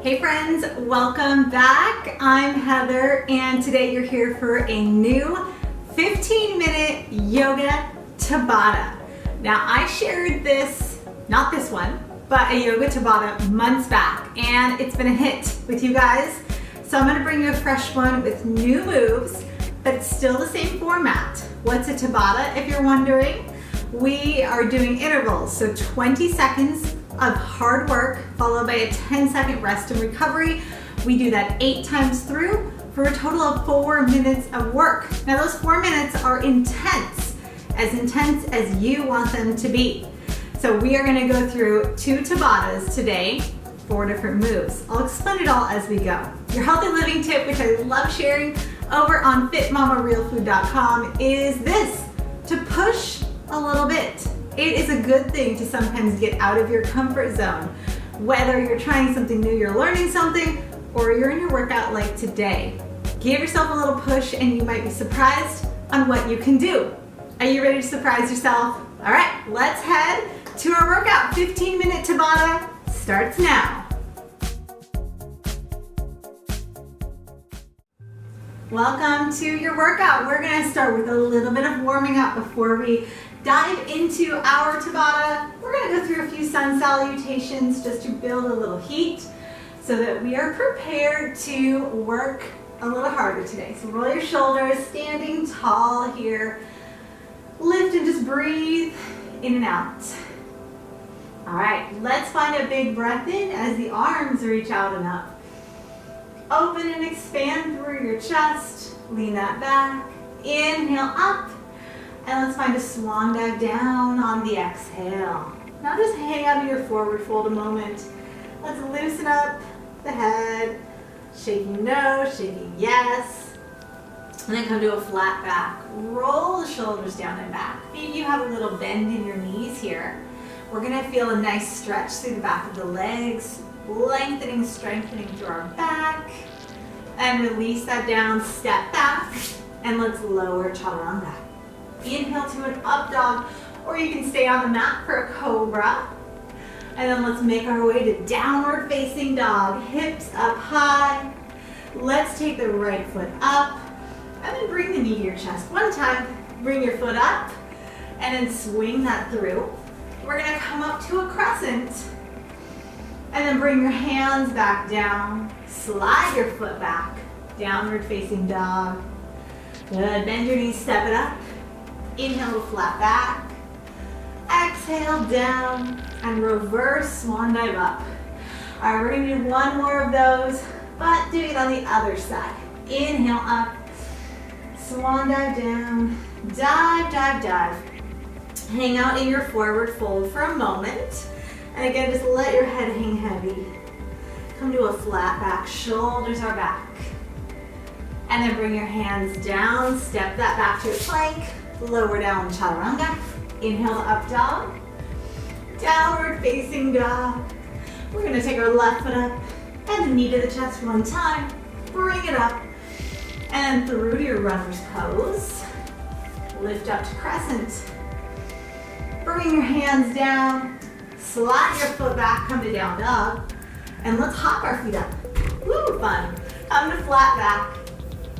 Hey friends, welcome back. I'm Heather and today you're here for a new 15-minute yoga Tabata. Now I shared this, not this one, but a yoga Tabata months back and it's been a hit with you guys. So I'm gonna bring you a fresh one with new moves, but it's still the same format. What's a Tabata if you're wondering? We are doing intervals, so 20 seconds of hard work followed by a 10-second rest and recovery. We do that 8 times through for a total of 4 minutes of work. Now those 4 minutes are intense as you want them to be. So we are gonna go through 2 Tabatas today, 4 different moves. I'll explain it all as we go. Your healthy living tip, which I love sharing over on fitmamarealfood.com, is this: to push a little bit. It is a good thing to sometimes get out of your comfort zone. Whether you're trying something new, you're learning something, or you're in your workout like today. Give yourself a little push and you might be surprised on what you can do. Are you ready to surprise yourself? All right, let's head to our workout. 15-minute Tabata starts now. Welcome to your workout. We're gonna start with a little bit of warming up before we dive into our Tabata. We're gonna go through a few sun salutations just to build a little heat so that we are prepared to work a little harder today. So roll your shoulders, standing tall here. Lift and just breathe in and out. All right, let's find a big breath in as the arms reach out and up. Open and expand through your chest. Lean that back. Inhale up. And let's find a swan dive down on the exhale. Now just hang out of your forward fold a moment. Let's loosen up the head. Shaking no, shaking yes. And then come to a flat back. Roll the shoulders down and back. Maybe you have a little bend in your knees here. We're gonna feel a nice stretch through the back of the legs, lengthening, strengthening through our back. And release that down, step back, and let's lower chaturanga. Inhale to an up dog, or you can stay on the mat for a cobra. And then let's make our way to downward facing dog. Hips up high. Let's take the right foot up, and then bring the knee to your chest. One time, bring your foot up, and then swing that through. We're gonna come up to a crescent, and then bring your hands back down. Slide your foot back, downward facing dog. Good, bend your knees, step it up. Inhale to flat back. Exhale down and reverse swan dive up. All right, we're gonna do one more of those, but do it on the other side. Inhale up, swan dive down, dive, dive, dive. Hang out in your forward fold for a moment. And again, just let your head hang heavy. Come to a flat back, shoulders are back. And then bring your hands down, step that back to a plank. Lower down chaturanga. Inhale to up dog. Downward facing dog. We're gonna take our left foot up and the knee to the chest one time. Bring it up and through to your runner's pose. Lift up to crescent. Bring your hands down. Slide your foot back, come to down dog. And let's hop our feet up. Woo, fun. Come to flat back.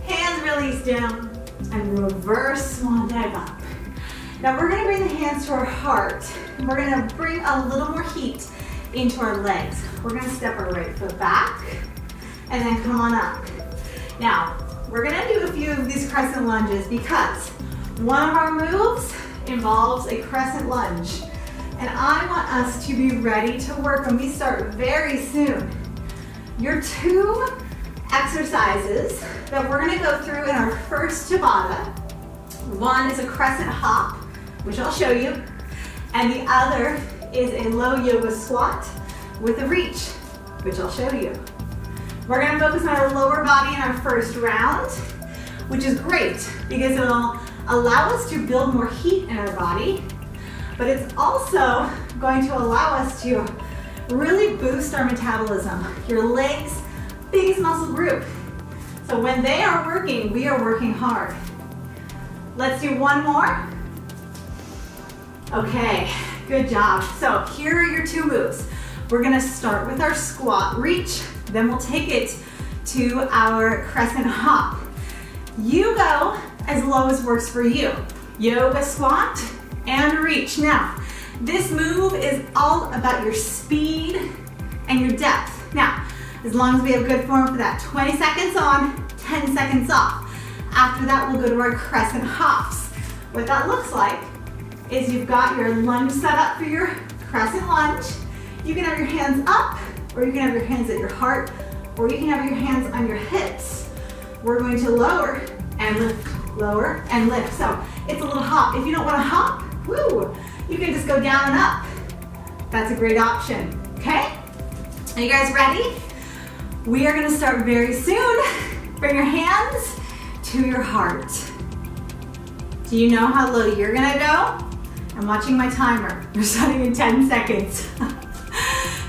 Hands release down. And reverse swan dive up. Now we're gonna bring the hands to our heart. And we're gonna bring a little more heat into our legs. We're gonna step our right foot back and then come on up. Now, we're gonna do a few of these crescent lunges because one of our moves involves a crescent lunge. And I want us to be ready to work when we start very soon. Your 2 exercises that we're gonna go through in our first Tabata. One is a crescent hop, which I'll show you, and the other is a low yoga squat with a reach, which I'll show you. We're gonna focus on our lower body in our first round, which is great because it'll allow us to build more heat in our body, but it's also going to allow us to really boost our metabolism. Your legs, biggest muscle group. So when they are working, we are working hard. Let's do one more. Okay, good job. So here are your 2 moves. We're gonna start with our squat reach. Then we'll take it to our crescent hop. You go as low as works for you. Yoga squat and reach. Now, this move is all about your speed and your depth. Now, as long as we have good form for that, 20 seconds on, 10 seconds off. After that, we'll go to our crescent hops. What that looks like is you've got your lunge set up for your crescent lunge. You can have your hands up, or you can have your hands at your heart, or you can have your hands on your hips. We're going to lower and lift. So it's a little hop. If you don't want to hop, woo, you can just go down and up. That's a great option, okay? Are you guys ready? We are gonna start very soon. Bring your hands to your heart. Do you know how low you're gonna go? I'm watching my timer. You're starting in 10 seconds.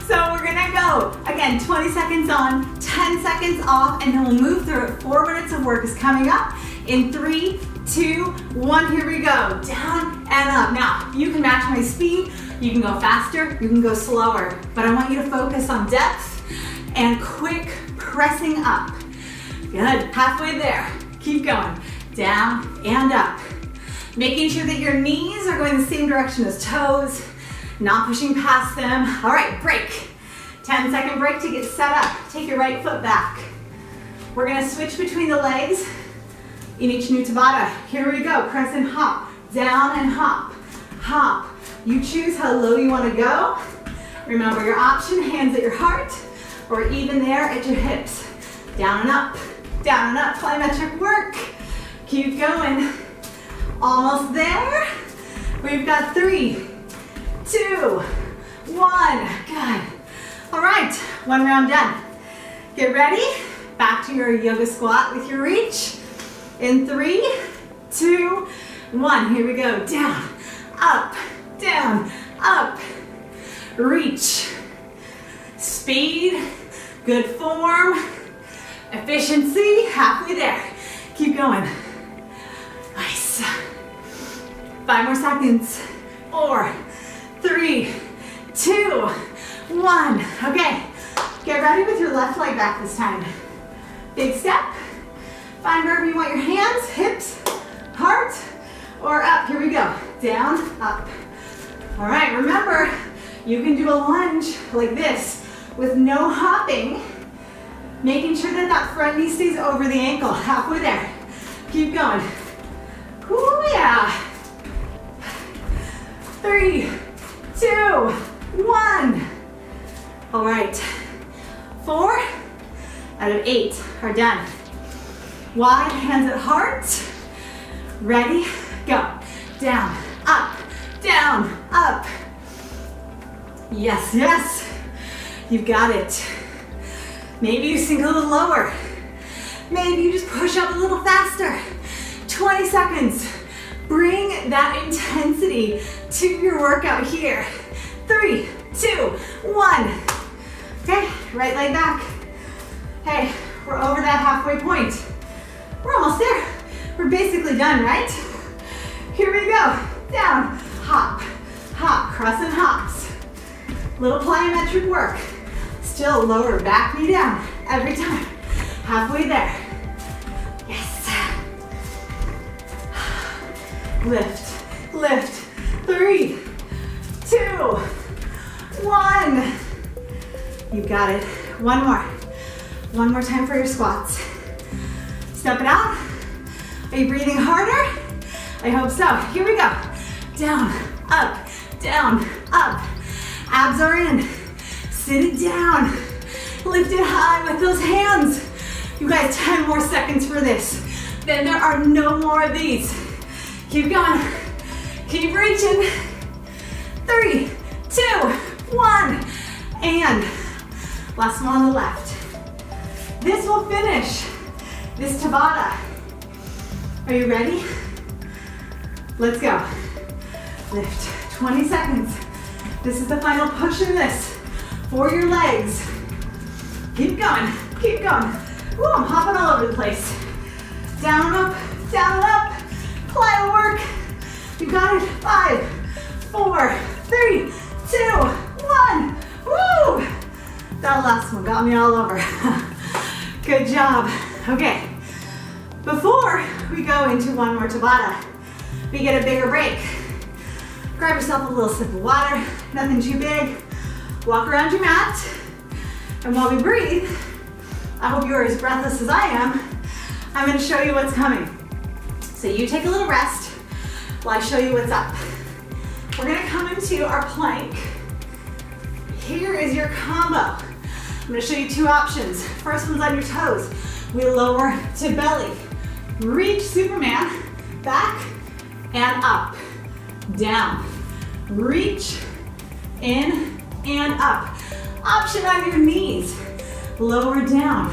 So we're gonna go, again, 20 seconds on, 10 seconds off, and then we'll move through it. 4 minutes of work is coming up in 3, 2, 1, here we go. Down and up. Now, you can match my speed. You can go faster, you can go slower, but I want you to focus on depth and quick pressing up. Good, halfway there. Keep going, down and up. Making sure that your knees are going the same direction as toes, not pushing past them. All right, break. 10-second break to get set up. Take your right foot back. We're gonna switch between the legs in each new Tabata. Here we go, crescent hop, down and hop, hop. You choose how low you wanna go. Remember your option, hands at your heart, or even there at your hips. Down and up, plyometric work. Keep going. Almost there. We've got 3, 2, 1. Good. All right, 1 round done. Get ready. Back to your yoga squat with your reach. In 3, 2, 1. Here we go. Down, up, reach. Speed, good form, efficiency, halfway there. Keep going. Nice. 5 more seconds. 4, 3, 2, 1. Okay, get ready with your left leg back this time. Big step. Find wherever you want your hands, hips, heart, or up. Here we go. Down, up. All right, remember, you can do a lunge like this with no hopping, making sure that that front knee stays over the ankle. Halfway there. Keep going. Ooh, yeah. 3, 2, 1. All right. 4 out of 8 are done. Wide, hands at heart. Ready, go. Down, up, up. Yes, yes. You've got it. Maybe you sink a little lower. Maybe you just push up a little faster. 20 seconds. Bring that intensity to your workout here. 3, 2, 1. Okay, right leg back. Hey, we're over that halfway point. We're almost there. We're basically done, right? Here we go. Down, hop, hop, crescent hops. Little plyometric work. Still lower back knee down every time. Halfway there. Yes. Lift, lift. 3, 2, 1. You got it. One more. One more time for your squats. Step it out. Are you breathing harder? I hope so. Here we go. Down, up, abs are in. Sit it down. Lift it high with those hands. You guys, 10 more seconds for this. Then there are no more of these. Keep going. Keep reaching. 3, 2, 1. And last one on the left. This will finish this Tabata. Are you ready? Let's go. Lift, 20 seconds. This is the final push in this for your legs. Keep going, keep going. Ooh, I'm hopping all over the place. Down and up, plyo work. You got it. 5, 4, 3, 2, 1. Woo! That last one got got me all over. Good job. Okay, before we go into one more Tabata, we get a bigger break. Grab yourself a little sip of water, nothing too big. Walk around your mat, and while we breathe, I hope you're as breathless as I am, I'm gonna show you what's coming. So you take a little rest while I show you what's up. We're gonna come into our plank. Here is your combo. I'm gonna show you two options. First one's on your toes. We lower to belly. Reach Superman, back and up, down. Reach, in and up. Option on your knees. Lower down.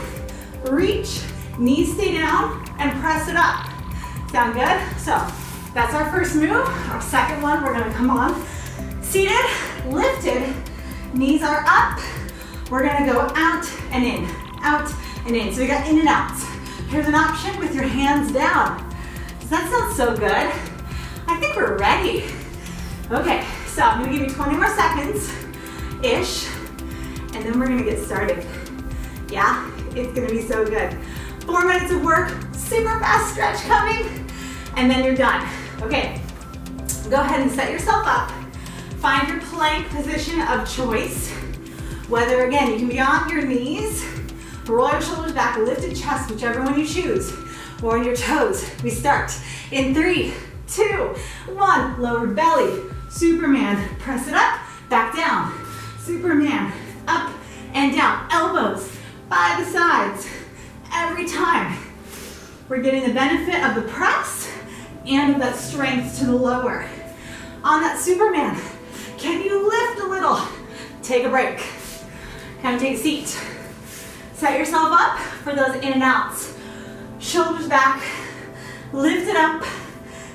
Reach, knees stay down, and press it up. Sound good? So that's our first move. Our second one, we're gonna come on. Seated, lifted, knees are up. We're gonna go out and in, out and in. So we got in and out. Here's an option with your hands down. Does that sound so good? I think we're ready. Okay, so I'm gonna give you 20 more seconds-ish, and then we're gonna get started. Yeah, it's gonna be so good. 4 minutes of work, super fast stretch coming, and then you're done. Okay, go ahead and set yourself up. Find your plank position of choice. Whether, again, you can be on your knees, roll your shoulders back, lifted chest, whichever one you choose, or on your toes. We start in 3, 2, 1. Lowered belly, Superman, press it up, back down. Superman, up and down. Elbows by the sides. Every time. We're getting the benefit of the press and of that strength to the lower. On that Superman, can you lift a little? Take a break. Kind of take a seat. Set yourself up for those in and outs. Shoulders back, lift it up.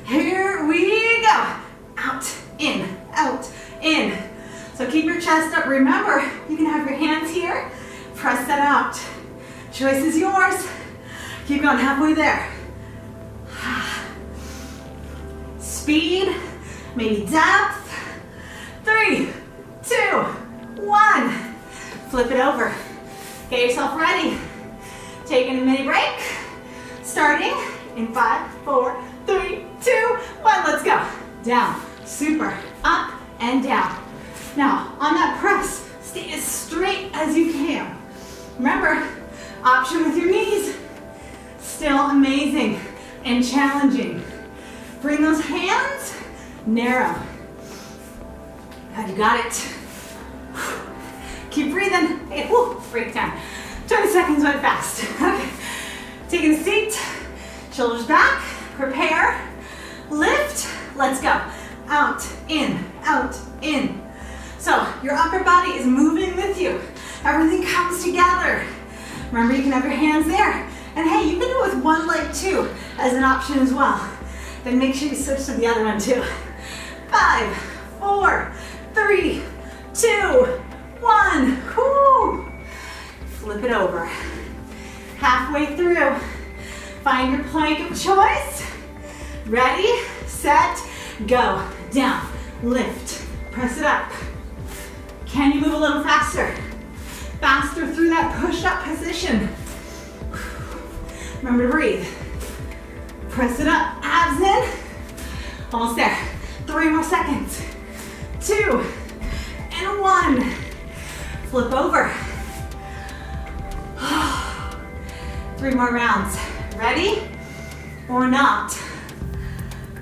Here we go. Out, in, out, in. So keep your chest up. Remember, you can have your hands here. Press that out. Choice is yours. Keep going halfway there. Speed, maybe depth. 3, 2, 1. Flip it over. Get yourself ready. Taking a mini break. Starting in 5, 4, 3, 2, 1. Let's go. Down, super, up and down. Now, on that press, stay as straight as you can. Remember, option with your knees. Still amazing and challenging. Bring those hands narrow. God, you got it. Keep breathing. Hey, woo, break time. 20 seconds went fast. Okay, taking a seat, shoulders back, prepare, lift, let's go. Out, in, out, in. So your upper body is moving with you. Everything comes together. Remember, you can have your hands there. And hey, you can do it with one leg too, as an option as well. Then make sure you switch to the other one too. 5, 4, 3, 2, 1. Whoo. Flip it over. Halfway through, find your plank of choice. Ready, set, go. Down, lift, press it up. Can you move a little faster? Faster through that push-up position. Remember to breathe. Press it up, abs in. Almost there. 3 more seconds. 2 and 1. Flip over. 3 more rounds. Ready or not?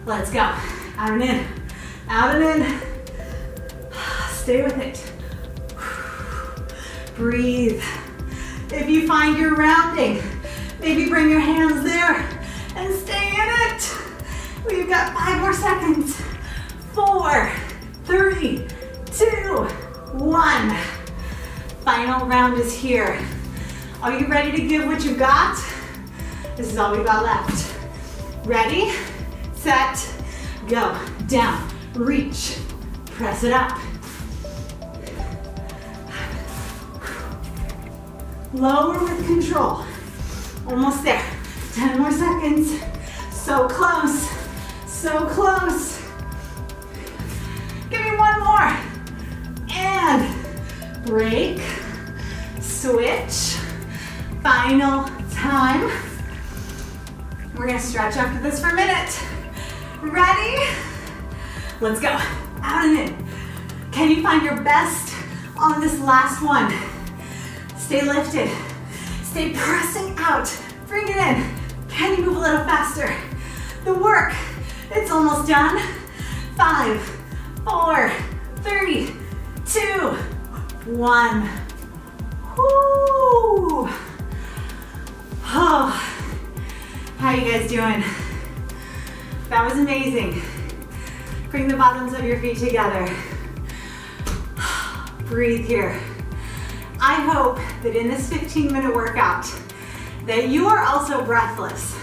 Let's go. Out and in. Out and in. Stay with it. Breathe. If you find you're rounding, maybe bring your hands there and stay in it. We've got 5 more seconds. 4, 3, 2, 1. Final round is here. Are you ready to give what you got? This is all we've got left. Ready, set, go. Down, reach, press it up. Lower with control. Almost there. 10 more seconds. So close. So close. Give me one more. And break. switch. Final time. We're gonna stretch after this for a minute. Ready? Let's go. Out and in. Can you find your best on this last one? Stay lifted. Stay pressing out. Bring it in. Can you move a little faster? The work, it's almost done. 5, 4, 3, 2, 1. Woo! Oh, how you guys doing? That was amazing. Bring the bottoms of your feet together. Breathe here. I hope that in this 15-minute workout that you are also breathless.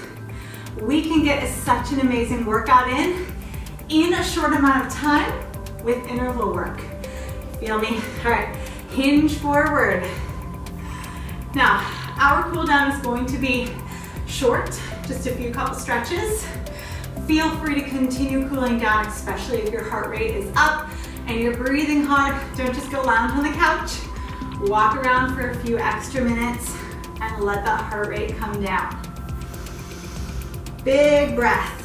We can get such an amazing workout in a short amount of time with interval work. Feel me? All right, hinge forward. Now, our cool down is going to be short, just a few couple stretches. Feel free to continue cooling down, especially if your heart rate is up and you're breathing hard. Don't just go lounge on the couch. Walk around for a few extra minutes and let that heart rate come down. Big breath.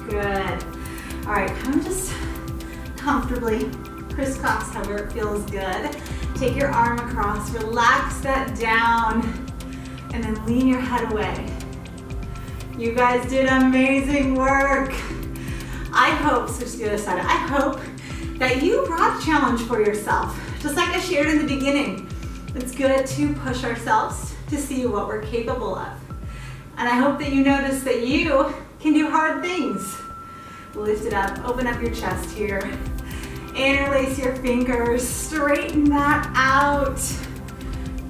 Good. All right, come just comfortably crisscross however it feels good. Take your arm across, relax that down, and then lean your head away. You guys did amazing work. I hope, switch to the other side, I hope that you brought a challenge for yourself. Just like I shared in the beginning, it's good to push ourselves to see what we're capable of. And I hope that you notice that you can do hard things. Lift it up, open up your chest here. Interlace your fingers, straighten that out.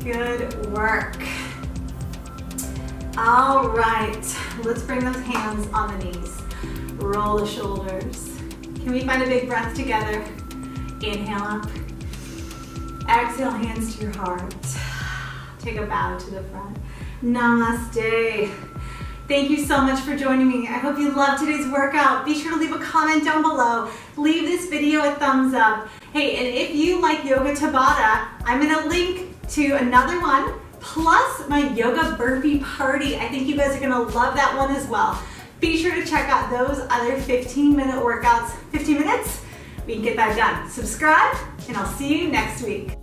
Good work. All right, let's bring those hands on the knees. Roll the shoulders. Can we find a big breath together? Inhale up. Exhale, hands to your heart. Take a bow to the front. Namaste. Thank you so much for joining me. I hope you loved today's workout. Be sure to leave a comment down below. Leave this video a thumbs up. Hey, and if you like yoga Tabata, I'm gonna link to another one, plus my yoga burpee party. I think you guys are gonna love that one as well. Be sure to check out those other 15-minute workouts. 15 minutes, we can get that done. Subscribe, and I'll see you next week.